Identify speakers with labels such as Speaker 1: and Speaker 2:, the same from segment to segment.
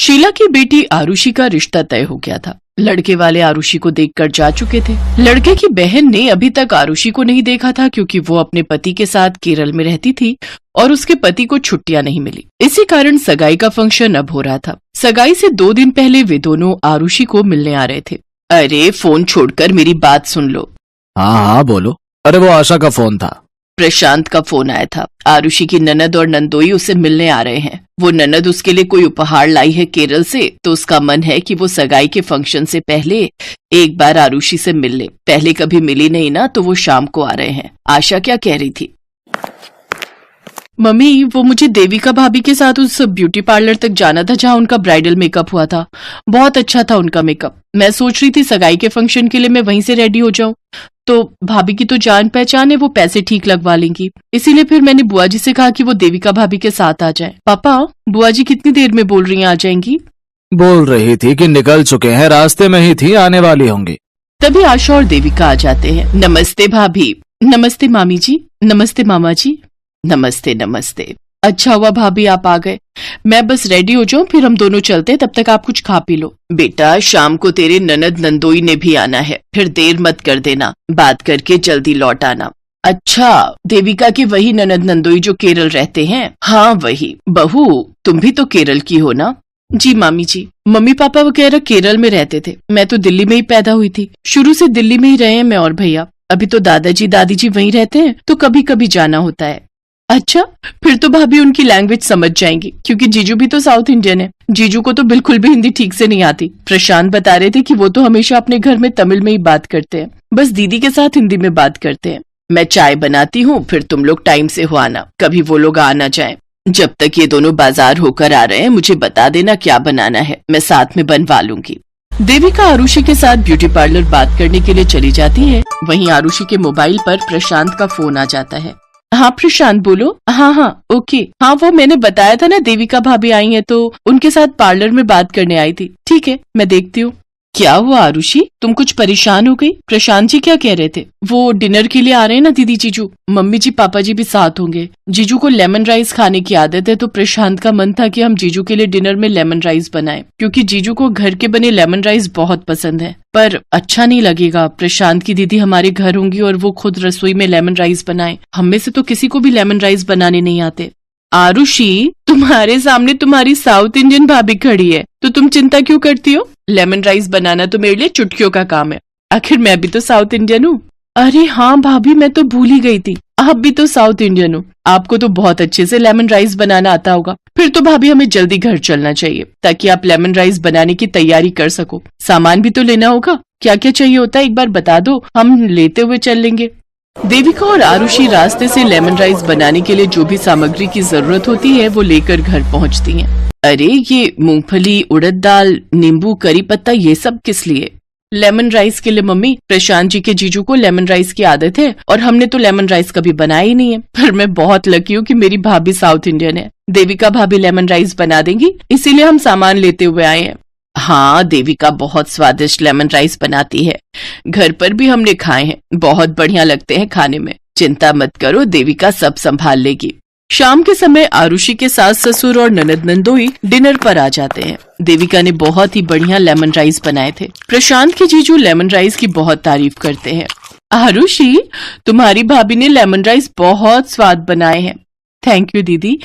Speaker 1: शीला की बेटी आरुषि का रिश्ता तय हो गया था। लड़के वाले आरुषि को देखकर जा चुके थे। लड़के की बहन ने अभी तक आरुषि को नहीं देखा था क्योंकि वो अपने पति के साथ केरल में रहती थी और उसके पति को छुट्टियां नहीं मिली। इसी कारण सगाई का फंक्शन अब हो रहा था। सगाई से 2 दिन पहले वे दोनों आरुषि को मिलने आ रहे थे। अरे फोन छोड़कर मेरी बात सुन लो।
Speaker 2: हाँ बोलो। अरे वो आशा का फोन था।
Speaker 1: प्रशांत का फोन आया था। आरुषि की ननद और नंदोई उसे मिलने आ रहे हैं। वो ननद उसके लिए कोई उपहार लाई है केरल से, तो उसका मन है कि वो सगाई के फंक्शन से पहले एक बार आरुषि से मिल ले। पहले कभी मिली नहीं ना, तो वो शाम को आ रहे हैं। आशा क्या कह रही थी? मम्मी, वो मुझे देविका भाभी के साथ उस ब्यूटी पार्लर तक जाना था जहाँ उनका ब्राइडल मेकअप हुआ था। बहुत अच्छा था उनका मेकअप। मैं सोच रही थी सगाई के फंक्शन के लिए मैं वहीं से रेडी हो जाऊं। तो भाभी की तो जान पहचान है, वो पैसे ठीक लगवा लेंगी। इसीलिए फिर मैंने बुआ जी से कहा कि वो देविका भाभी के साथ आ जाए। पापा, बुआ जी कितनी देर में बोल रही हैं आ जाएंगी?
Speaker 2: बोल रही थी कि निकल चुके हैं, रास्ते में ही थी, आने वाली होंगी।
Speaker 1: तभी आशा और देविका आ जाते हैं। नमस्ते भाभी। नमस्ते मामी जी। नमस्ते मामा जी। नमस्ते नमस्ते। अच्छा हुआ भाभी आप आ गए। मैं बस रेडी हो जाऊं, फिर हम दोनों चलते हैं। तब तक आप कुछ खा पी लो। बेटा, शाम को तेरे ननद नंदोई ने भी आना है, फिर देर मत कर देना। बात करके जल्दी लौट आना। अच्छा, देविका की वही ननद नंदोई जो केरल रहते हैं? हाँ वही। बहू, तुम भी तो केरल की हो ना? जी मामी जी। मम्मी पापा वगैरह केरल में रहते थे। मैं तो दिल्ली में ही पैदा हुई थी। शुरू से दिल्ली में ही रहे हैं मैं और भैया। अभी तो दादाजी दादी जी वहीं रहते हैं, तो कभी कभी जाना होता है। अच्छा, फिर तो भाभी उनकी लैंग्वेज समझ जाएंगी, क्योंकि जीजू भी तो साउथ इंडियन है। जीजू को तो बिल्कुल भी हिंदी ठीक से नहीं आती। प्रशांत बता रहे थे कि वो तो हमेशा अपने घर में तमिल में ही बात करते हैं, बस दीदी के साथ हिंदी में बात करते हैं। मैं चाय बनाती हूँ, फिर तुम लोग टाइम से हो आना, कभी वो लोग आ ना जाए। जब तक ये दोनों बाजार होकर आ रहे हैं मुझे बता देना क्या बनाना है, मैं साथ में बनवा लूंगी। देविका आरुषि के साथ ब्यूटी पार्लर बात करने के लिए चली जाती है। वहीं आरुषि के मोबाइल पर प्रशांत का फोन आ जाता है। हाँ प्रशांत बोलो। हाँ ओके। हाँ वो मैंने बताया था ना, देविका भाभी आई हैं तो उनके साथ पार्लर में बात करने आई थी। ठीक है, मैं देखती हूँ। क्या हुआ आरुषि, तुम कुछ परेशान हो गई? प्रशांत जी क्या कह रहे थे? वो डिनर के लिए आ रहे हैं ना दीदी जीजू, मम्मी जी पापा जी भी साथ होंगे। जीजू को लेमन राइस खाने की आदत है, तो प्रशांत का मन था कि हम जीजू के लिए डिनर में लेमन राइस बनाएं, क्योंकि जीजू को घर के बने लेमन राइस बहुत पसंद है। पर अच्छा नहीं लगेगा, प्रशांत की दीदी हमारे घर होंगी और वो खुद रसोई में लेमन राइस बनाए। हम में से तो किसी को भी लेमन राइस बनाने नहीं आते। आरुषि, तुम्हारे सामने तुम्हारी साउथ इंडियन भाभी खड़ी है, तो तुम चिंता क्यों करती हो? लेमन राइस बनाना तो मेरे लिए चुटकियों का काम है। आखिर मैं भी तो साउथ इंडियन हूँ। अरे हाँ भाभी, मैं तो भूल ही गई थी, आप भी तो साउथ इंडियन हो। आपको तो बहुत अच्छे से लेमन राइस बनाना आता होगा। फिर तो भाभी हमें जल्दी घर चलना चाहिए, ताकि आप लेमन राइस बनाने की तैयारी कर सको। सामान भी तो लेना होगा, क्या क्या चाहिए होता है एक बार बता दो, हम लेते हुए चल लेंगे। देविका और आरुषि रास्ते से लेमन राइस बनाने के लिए जो भी सामग्री की जरूरत होती है वो लेकर घर पहुंचती हैं। अरे ये मूंगफली, उड़द दाल, नींबू, करी पत्ता, ये सब किस लिए? लेमन राइस के लिए मम्मी। प्रशांत जी के जीजू को लेमन राइस की आदत है और हमने तो लेमन राइस कभी बनाया ही नहीं है। पर मैं बहुत लकी हूँ कि मेरी भाभी साउथ इंडियन है। देविका भाभी लेमन राइस बना देंगी, इसीलिए हम सामान लेते हुए आए हैं। हाँ, देविका बहुत स्वादिष्ट लेमन राइस बनाती है। घर पर भी हमने खाए हैं, बहुत बढ़िया लगते हैं खाने में। चिंता मत करो, देविका सब संभाल लेगी। शाम के समय आरुषि के सास ससुर और ननद नंदोई डिनर पर आ जाते हैं। देविका ने बहुत ही बढ़िया लेमन राइस बनाए थे। प्रशांत के जीजू लेमन राइस की बहुत तारीफ करते हैं। आरुषि, तुम्हारी भाभी ने लेमन राइस बहुत स्वाद बनाए हैं। थैंक यू दीदी।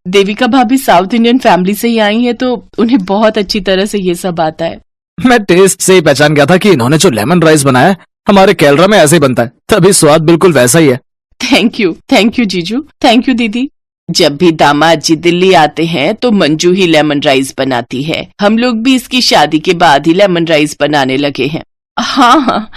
Speaker 1: देविका भाभी साउथ इंडियन फैमिली से ही आई है, तो उन्हें बहुत अच्छी तरह से ये सब आता है।
Speaker 2: मैं टेस्ट से ही पहचान गया था कि इन्होंने जो लेमन राइस बनाया है हमारे केरला में ऐसे ही बनता है, तभी स्वाद बिल्कुल वैसा ही है।
Speaker 1: थैंक यू जीजू। थैंक यू दीदी। जब भी दामाद जी दिल्ली आते हैं तो मंजू ही लेमन राइस बनाती है। हम लोग भी इसकी शादी के बाद ही लेमन राइस बनाने लगे हैं। हाँ,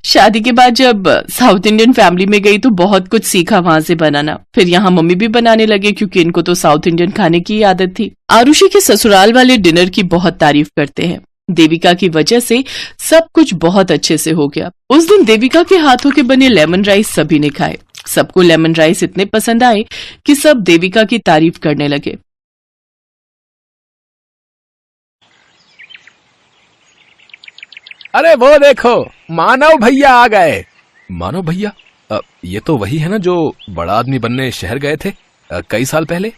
Speaker 1: शादी के बाद जब साउथ इंडियन फैमिली में गई तो बहुत कुछ सीखा वहाँ से बनाना। फिर यहाँ मम्मी भी बनाने लगे, क्योंकि इनको तो साउथ इंडियन खाने की आदत थी। आरुषि के ससुराल वाले डिनर की बहुत तारीफ करते हैं। देविका की वजह से सब कुछ बहुत अच्छे से हो गया। उस दिन देविका के हाथों के बने लेमन राइस सभी ने खाए। सबको लेमन राइस इतने पसंद आए कि सब देविका की तारीफ करने लगे।
Speaker 3: अरे वो देखो, मानव भैया आ गए। मानव भैया? ये तो वही है ना जो बड़ा आदमी बनने शहर गए थे कई साल पहले।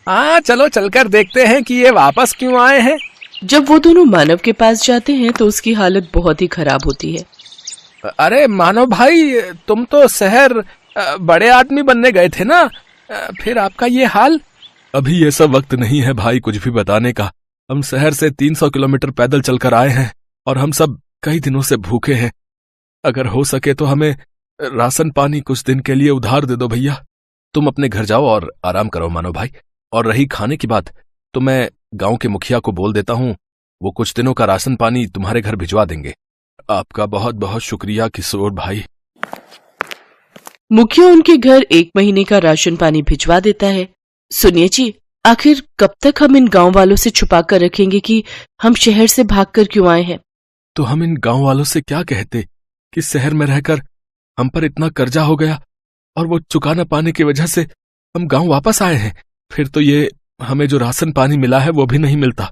Speaker 3: हाँ चलो चलकर देखते हैं कि ये वापस क्यों आए हैं।
Speaker 1: जब वो दोनों मानव के पास जाते हैं तो उसकी हालत बहुत ही खराब होती है।
Speaker 3: अरे मानव भाई, तुम तो शहर बड़े आदमी बनने गए थे ना, फिर आपका ये हाल? अभी ये सब वक्त नहीं है भाई कुछ भी बताने का। हम शहर से 300 किलोमीटर पैदल चलकर आए हैं और हम सब कई दिनों से भूखे हैं। अगर हो सके तो हमें राशन पानी कुछ दिन के लिए उधार दे दो भैया। तुम अपने घर जाओ और आराम करो मानव भाई। और रही खाने की बात, तो मैं गांव के मुखिया को बोल देता हूँ, वो कुछ दिनों का राशन पानी तुम्हारे घर भिजवा देंगे। आपका बहुत बहुत शुक्रिया किशोर भाई।
Speaker 1: मुखिया उनके घर 1 महीने का राशन पानी भिजवा देता है। सुनिए जी, आखिर कब तक हम इन गांव वालों से छुपा कर रखेंगे कि हम शहर से भागकर क्यों आए हैं?
Speaker 3: तो हम इन गांव वालों से क्या कहते कि शहर में रहकर हम पर इतना कर्जा हो गया और वो चुका न पाने की वजह से हम गांव वापस आए हैं। फिर तो ये हमें जो राशन पानी मिला है वो भी नहीं मिलता।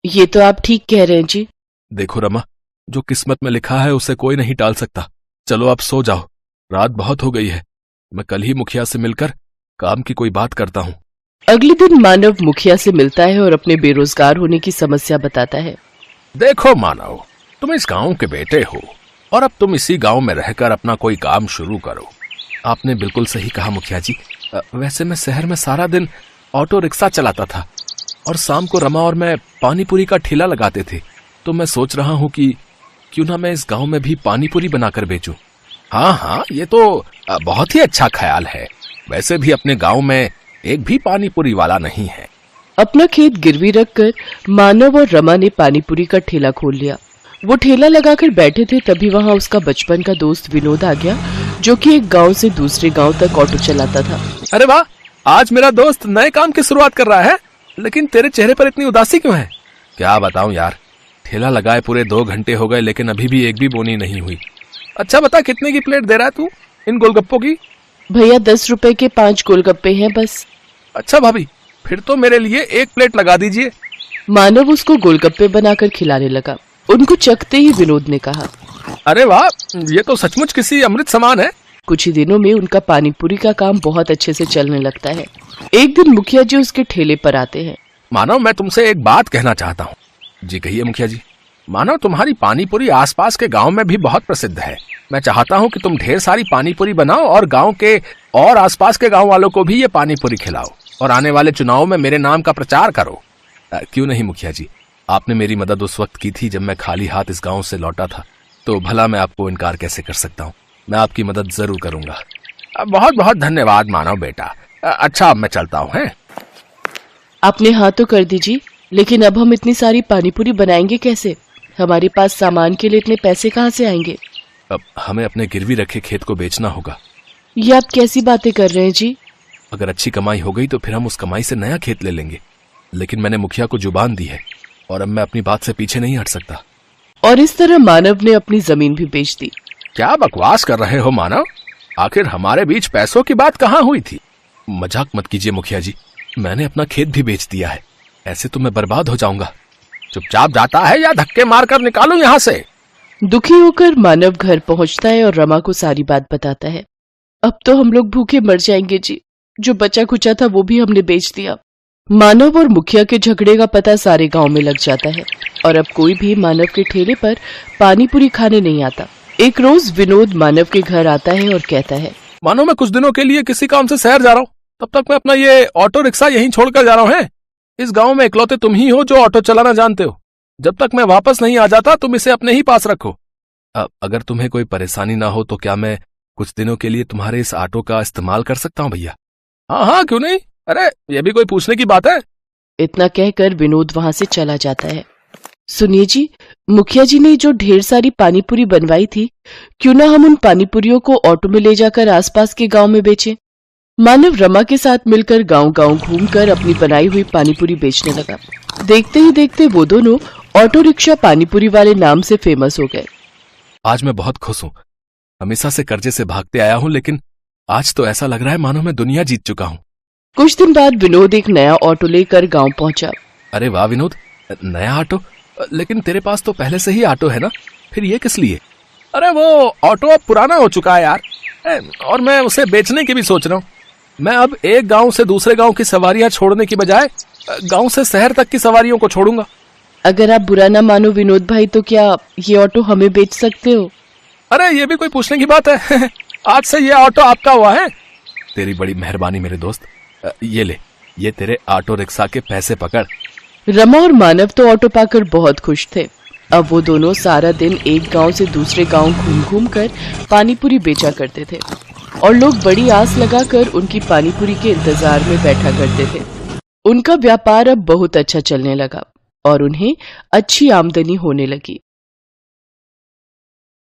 Speaker 1: ये तो आप ठीक कह रहे हैं जी।
Speaker 3: देखो रमा, जो किस्मत में लिखा है उसे कोई नहीं टाल सकता। चलो आप सो जाओ, रात बहुत हो गई है। मैं कल ही मुखिया से मिलकर काम की कोई बात करता हूँ।
Speaker 1: अगले दिन मानव मुखिया से मिलता है और अपने बेरोजगार होने की समस्या बताता है।
Speaker 3: देखो मानव, तुम इस गांव के बेटे हो और अब तुम इसी गांव में रहकर अपना कोई काम शुरू करो। आपने बिल्कुल सही कहा मुखिया जी। वैसे मैं शहर में सारा दिन ऑटो रिक्शा चलाता था और शाम को रमा और मैं पानी पूरी का ठेला लगाते थे। तो मैं सोच रहा हूँ कि क्यों ना मैं इस गांव में भी पानी पूरी बनाकर बेचूं। हाँ, ये तो बहुत ही अच्छा ख्याल है। वैसे भी अपने गांव में एक भी पानी पूरी वाला नहीं है।
Speaker 1: अपना खेत गिरवी रखकर मानव और रमा ने पानीपुरी का ठेला खोल लिया। वो ठेला लगाकर बैठे थे, तभी वहाँ उसका बचपन का दोस्त विनोद आ गया, जो कि एक गांव से दूसरे गांव तक ऑटो चलाता था।
Speaker 3: अरे वाह, आज मेरा दोस्त नए काम की शुरुआत कर रहा है, लेकिन तेरे चेहरे पर इतनी उदासी क्यों है? क्या बताऊं यार, ठेला लगाए पूरे 2 घंटे हो गए लेकिन अभी भी एक भी बोनी नहीं हुई। अच्छा बता, कितने की प्लेट दे रहा है तू इन गोलगप्पों की?
Speaker 1: भैया 10 रुपए के 5 गोलगप्पे हैं बस।
Speaker 3: अच्छा भाभी, फिर तो मेरे लिए 1 प्लेट लगा दीजिए।
Speaker 1: मानव उसको गोलगप्पे बनाकर खिलाने लगा। उनको चखते ही विनोद ने कहा,
Speaker 3: अरे वाह, ये तो सचमुच किसी अमृत समान है।
Speaker 1: कुछ ही दिनों में उनका पानीपुरी का काम बहुत अच्छे से चलने लगता है। एक दिन मुखिया जी उसके ठेले पर आते हैं।
Speaker 3: मानव, मैं तुमसे एक बात कहना चाहता हूँ। जी कहिए मुखिया जी। मानव, तुम्हारी पानीपुरी आसपास के गांव में भी बहुत प्रसिद्ध है। मैं चाहता हूँ कि तुम ढेर सारी पानीपुरी बनाओ और गांव के और आसपास के गांव वालों को भी ये पानीपुरी खिलाओ और आने वाले चुनाव में मेरे नाम का प्रचार करो। क्यों नहीं मुखिया जी, आपने मेरी मदद उस वक्त की थी जब मैं खाली हाथ इस गांव से लौटा था, तो भला मैं आपको इनकार कैसे कर सकता हूँ। मैं आपकी मदद जरूर करूंगा। बहुत बहुत धन्यवाद मानव बेटा। अच्छा, अब मैं चलता हूँ। हैं?
Speaker 1: आपने हाँ तो कर दीजिए, लेकिन अब हम इतनी सारी पानीपुरी बनाएंगे कैसे? हमारे पास सामान के लिए इतने पैसे कहाँ से आएंगे?
Speaker 3: अब हमें अपने गिरवी रखे खेत को बेचना होगा।
Speaker 1: ये आप कैसी बातें कर रहे हैं जी?
Speaker 3: अगर अच्छी कमाई हो गई तो फिर हम उस कमाई से नया खेत ले लेंगे, लेकिन मैंने मुखिया को जुबान दी है और अब मैं अपनी बात से पीछे नहीं हट सकता।
Speaker 1: और इस तरह मानव ने अपनी जमीन भी बेच दी।
Speaker 3: क्या बकवास कर रहे हो मानव? आखिर हमारे बीच पैसों की बात कहाँ हुई थी? मजाक मत कीजिए मुखिया जी, मैंने अपना खेत भी बेच दिया है। ऐसे तो मैं बर्बाद हो जाऊंगा। चुपचाप जाता है या धक्के मारकर निकालूं यहाँ से?
Speaker 1: दुखी होकर मानव घर पहुंचता है और रमा को सारी बात बताता है। अब तो हम लोग भूखे मर जाएंगे जी, जो बचा कुचा था वो भी हमने बेच दिया। मानव और मुखिया के झगड़े का पता सारे गांव में लग जाता है और अब कोई भी मानव के ठेले पर पानीपुरी खाने नहीं आता। एक रोज विनोद मानव के घर आता है और कहता है,
Speaker 3: मानो मैं कुछ दिनों के लिए किसी काम से शहर जा रहा हूँ, तब तक मैं अपना ये ऑटो रिक्शा यहीं छोड़कर जा रहा हूँ। इस गांव में इकलौते तुम ही हो जो ऑटो चलाना जानते हो। जब तक मैं वापस नहीं आ जाता तुम इसे अपने ही पास रखो। अगर तुम्हें कोई परेशानी ना हो तो क्या मैं कुछ दिनों के लिए तुम्हारे इस ऑटो का इस्तेमाल कर सकता हूँ भैया? हाँ, क्यों नहीं। अरे ये भी कोई पूछने की बात है?
Speaker 1: इतना कहकर विनोद वहां से चला जाता है। सुनिए जी, मुखिया जी ने जो ढेर सारी पानीपुरी बनवाई थी, क्यों ना हम उन पानीपुरियों को ऑटो में ले जाकर आसपास के गांव में बेचें? मानव रमा के साथ मिलकर गांव-गांव घूमकर अपनी बनाई हुई पानीपुरी बेचने लगा। देखते ही देखते वो दोनों ऑटो रिक्शा पानीपुरी वाले नाम से फेमस हो गए।
Speaker 3: आज मैं बहुत खुश हूँ। हमेशा से कर्जे से भागते आया हूँ, लेकिन आज तो ऐसा लग रहा है मानो मैं दुनिया जीत चुका हूँ।
Speaker 1: कुछ दिन बाद विनोद एक नया ऑटो लेकर गांव पहुंचा।
Speaker 3: अरे वाह विनोद, नया ऑटो? लेकिन तेरे पास तो पहले से ही ऑटो है ना, फिर ये किस लिए? अरे वो ऑटो अब पुराना हो चुका है यार, और मैं उसे बेचने की भी सोच रहा हूँ। मैं अब एक गांव से दूसरे गांव की सवारियां छोड़ने की बजाय गांव से शहर तक की सवारियों को छोड़ूंगा।
Speaker 1: अगर आप बुरा ना मानो विनोद भाई, तो क्या ये ऑटो हमें बेच सकते हो?
Speaker 3: अरे ये भी कोई पूछने की बात है। आज से ये ऑटो आपका हुआ है। तेरी बड़ी मेहरबानी मेरे दोस्त। ये ले, ये तेरे ऑटो रिक्शा के पैसे पकड़।
Speaker 1: रमा और मानव तो ऑटो पाकर बहुत खुश थे। अब वो दोनों सारा दिन एक गांव से दूसरे गांव घूम घूम कर पानीपुरी बेचा करते थे और लोग बड़ी आस लगाकर उनकी पानीपुरी के इंतजार में बैठा करते थे। उनका व्यापार अब बहुत अच्छा चलने लगा और उन्हें अच्छी आमदनी होने लगी।